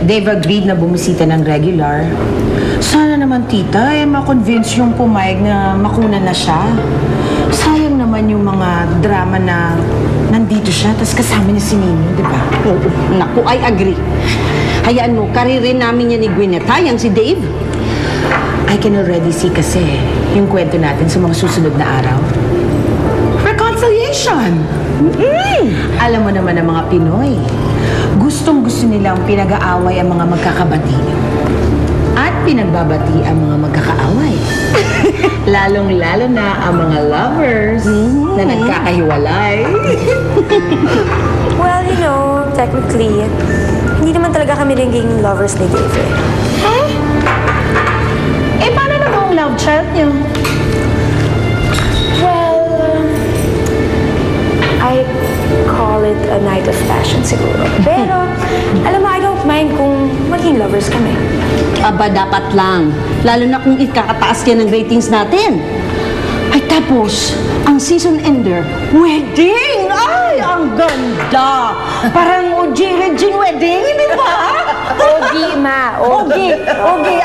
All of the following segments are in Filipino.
they've agreed na bumisita ng regular. Sana naman, tita, ma-convince yung pumayag na makuna na siya. Sayang naman yung mga drama na nandito siya, tapos kasama niya si Nino, di ba? Oo, naku, I agree. Hayaan mo, karirin namin yan ni Gwyneth, ha? Yan si Dave. I can already see kasi yung kwento natin sa mga susunod na araw. Reconciliation! Alam mo naman ang mga Pinoy, gustong-gusto nilang pinag-aaway ang mga magkakabati. At pinagbabati ang mga magkakaaway. Lalong-lalo na ang mga lovers na nagkakahiwalay. Well, you know, technically, hindi naman talaga kami naging lovers ni Dave. Huh? Eh, paano naman ang love child niyo? Well, I call it a night of passion siguro. Pero, alam mo, I don't mind kung maging lovers kami. Aba, dapat lang. Lalo na kung ikakataas yan ng ratings natin. Ay, tapos, ang season ender, wedding! Ay, ang ganda! Parang OG-Regine wedding, di ba? Ogi, ma. Ogi. Ogi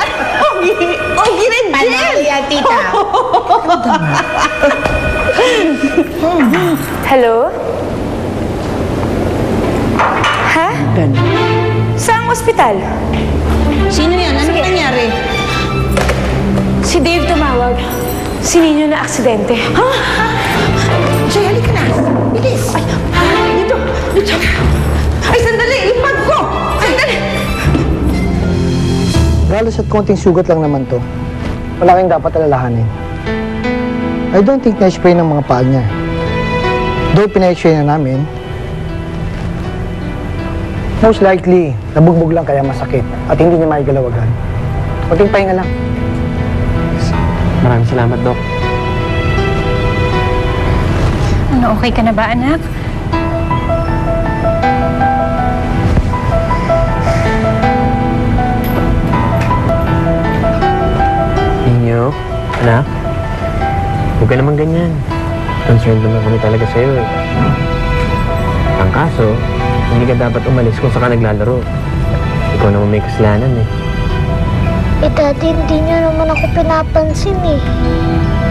Regine! Panalo yan, tita. Hello? Ha? Ganda. Saang ospital? Sino yan? Ano nangyari? Si Dave tumawag. Si Nino na aksidente. Ha? Jay, halika na. Bilis. Ay, Dito! Ay, sandali! Yung bag ko! Sandali! Galos at konting sugat lang naman to. Wala kayong dapat alalahanin. I don't think na-spray ng mga paa niya. Though pina-spray na namin, most likely, nabugbog lang kaya masakit at hindi niya maigalaw agad. Konting pahinga lang. Maraming salamat, Doc. Ano, okay ka na ba, anak? Inyo, anak, huwag ka naman ganyan. Concerned naman kami talaga sa'yo eh. Ang kaso, hindi ka dapat umalis kung saan ka naglalaro. Ikaw naman may kasalanan eh. Eh, Daddy, hindi niyo naman ako pinapansin eh.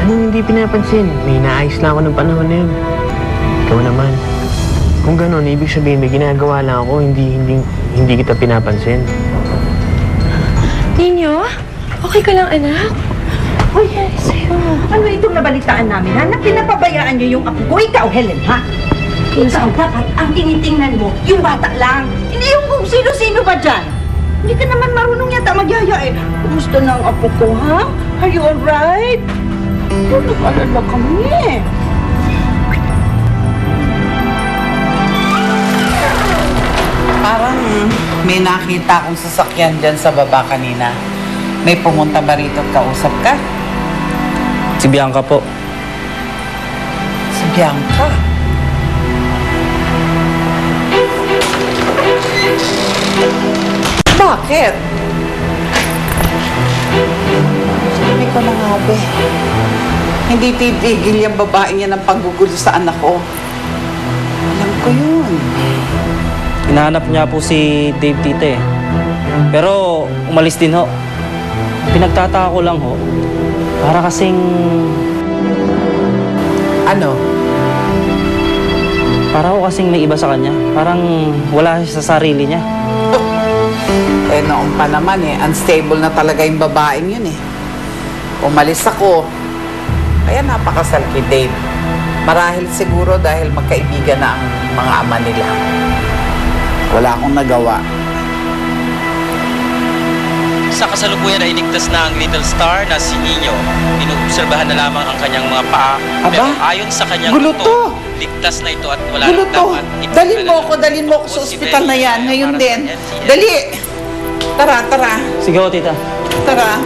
Anong hindi pinapansin? May inaayos lang ako ng panahon na yun. Ikaw naman. Kung gano'n, ibig sabihin may ginagawa lang ako, hindi kita pinapansin. Nino? Okay ka lang, anak? Uy, sa'yo. Ano itong nabalitaan namin, ha? Na pinapabayaan niyo yung apo ko. Ikaw, Helen, ha? Ikaw, dapat ang tinitingnan mo, yung bata lang. Hindi yung kung sino-sino ba dyan. Hindi ka naman marunong yata magyaya eh. Kumusta na ang apo ko, ha? Are you alright? Nag-alala kami. Parang may nakita akong sasakyan dyan sa baba kanina. May pumunta ba rito at kausap ka? Si Bianca po. Si Bianca? Bakit? Sabi ko na nga, be. Hindi titigil yung babae niya ng paggugulo sa anak ko. Alam ko yun. Hinahanap niya po si Dave tita eh. Pero umalis din ho. Pinagtataka ko lang ho. Para kasing... Ano? Para ho kasing may iba sa kanya. Parang wala siya sa sarili niya. Eh, noong pa naman eh, unstable na talaga yung babaeng yun eh. Umalis ako. Kaya napakasal kay Dave. Marahil siguro dahil magkaibigan na ang mga ama nila. Wala akong nagawa. Sa kasalukuyan ay iligtas na ang little star na si Nino. Inuobserbahan na lamang ang kanyang mga paa. Pero ayon sa kanyang Gulo ligtas na ito at wala Gulo nang to. dapat. Dalhin mo ako sa ospital na yan. Ngayon din. Dali! Tara. Sige ho, tita. Tara.